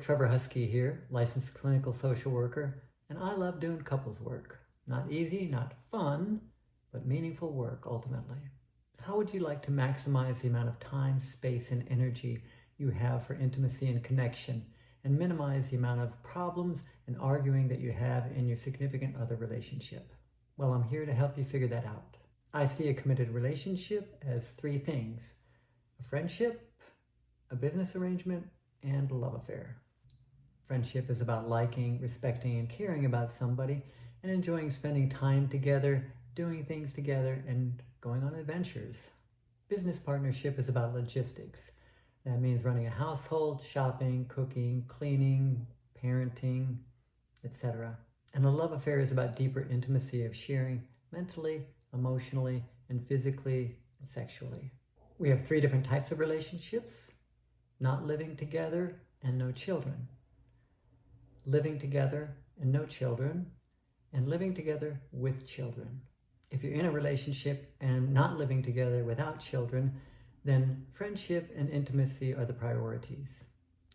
Trevor Husky here, licensed clinical social worker, and I love doing couples work. Not easy, not fun, but meaningful work ultimately. How would you like to maximize the amount of time, space, and energy you have for intimacy and connection, and minimize the amount of problems and arguing that you have in your significant other relationship? Well, I'm here to help you figure that out. I see a committed relationship as three things: a friendship, a business arrangement, and a love affair. Friendship is about liking, respecting, and caring about somebody and enjoying spending time together, doing things together, and going on adventures. Business partnership is about logistics. That means running a household, shopping, cooking, cleaning, parenting, etc. And a love affair is about deeper intimacy of sharing mentally, emotionally, and physically and sexually. We have three different types of relationships: not living together and no children, living together and no children, and living together with children. If you're in a relationship and not living together without children, then friendship and intimacy are the priorities.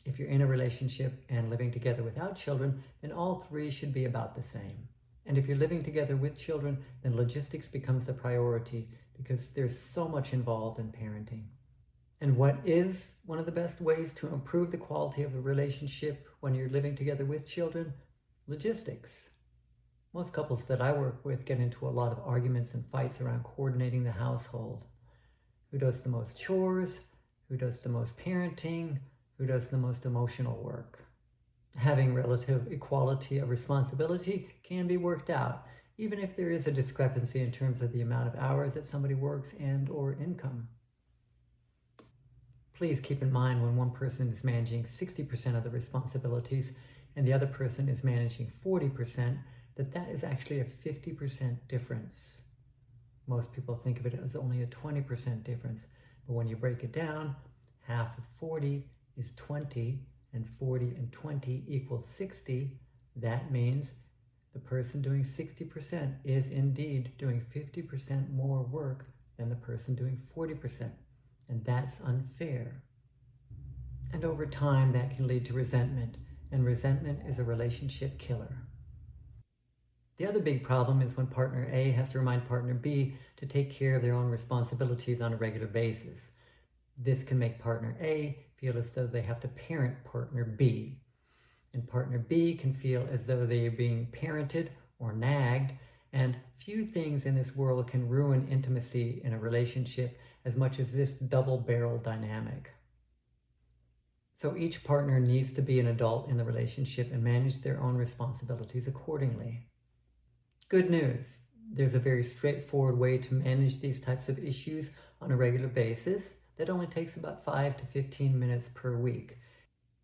If you're in a relationship and living together without children, then all three should be about the same. And if you're living together with children, then logistics becomes the priority because there's so much involved in parenting. And what is one of the best ways to improve the quality of a relationship when you're living together with children? Logistics. Most couples that I work with get into a lot of arguments and fights around coordinating the household. Who does the most chores? Who does the most parenting? Who does the most emotional work? Having relative equality of responsibility can be worked out, even if there is a discrepancy in terms of the amount of hours that somebody works and/or income. Please keep in mind when one person is managing 60% of the responsibilities and the other person is managing 40%, that is actually a 50% difference. Most people think of it as only a 20% difference, but when you break it down, half of 40 is 20, and 40 and 20 equals 60. That means the person doing 60% is indeed doing 50% more work than the person doing 40%, and that's unfair. And over time, that can lead to resentment, and resentment is a relationship killer. The other big problem is when partner A has to remind partner B to take care of their own responsibilities on a regular basis. This can make partner A feel as though they have to parent partner B. And partner B can feel as though they are being parented or nagged, and few things in this world can ruin intimacy in a relationship as much as this double-barrel dynamic. So each partner needs to be an adult in the relationship and manage their own responsibilities accordingly. Good news, there's a very straightforward way to manage these types of issues on a regular basis that only takes about 5 to 15 minutes per week,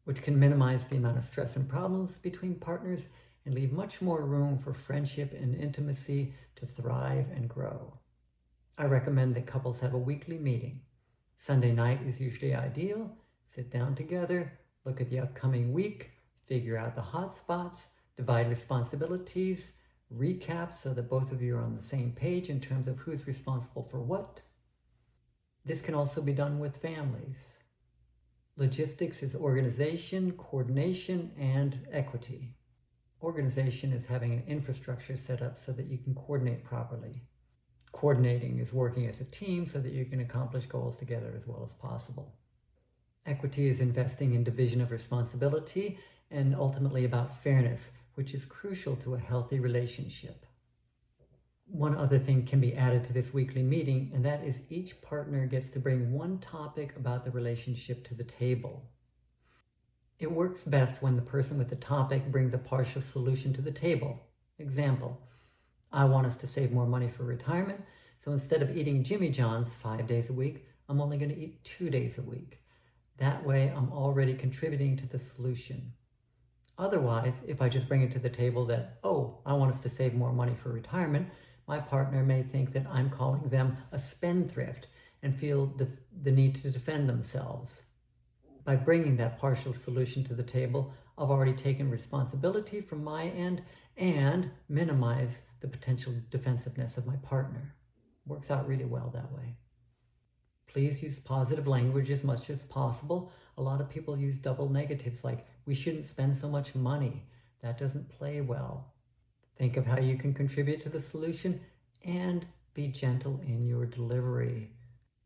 which can minimize the amount of stress and problems between partners and leave much more room for friendship and intimacy to thrive and grow. I recommend that couples have a weekly meeting. Sunday night is usually ideal. Sit down together, look at the upcoming week, figure out the hot spots, divide responsibilities, recap so that both of you are on the same page in terms of who's responsible for what. This can also be done with families. Logistics is organization, coordination, and equity. Organization is having an infrastructure set up so that you can coordinate properly. Coordinating is working as a team so that you can accomplish goals together as well as possible. Equity is investing in division of responsibility and ultimately about fairness, which is crucial to a healthy relationship. One other thing can be added to this weekly meeting, and that is each partner gets to bring one topic about the relationship to the table. It works best when the person with the topic brings a partial solution to the table. Example, I want us to save more money for retirement, so instead of eating Jimmy John's 5 days a week, I'm only going to eat 2 days a week. That way, I'm already contributing to the solution. Otherwise, if I just bring it to the table that, I want us to save more money for retirement, my partner may think that I'm calling them a spendthrift and feel the need to defend themselves. By bringing that partial solution to the table, I've already taken responsibility from my end and minimize the potential defensiveness of my partner. Works out really well that way. Please use positive language as much as possible. A lot of people use double negatives like, We shouldn't spend so much money. That doesn't play well. Think of how you can contribute to the solution and be gentle in your delivery.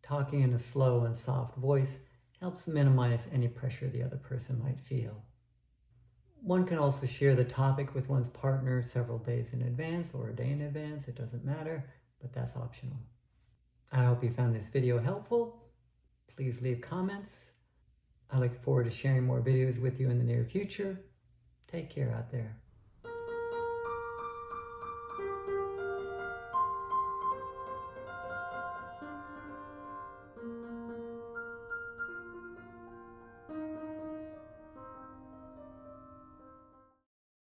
Talking in a slow and soft voice helps minimize any pressure the other person might feel. One can also share the topic with one's partner several days in advance or a day in advance. It doesn't matter, but that's optional. I hope you found this video helpful. Please leave comments. I look forward to sharing more videos with you in the near future. Take care out there.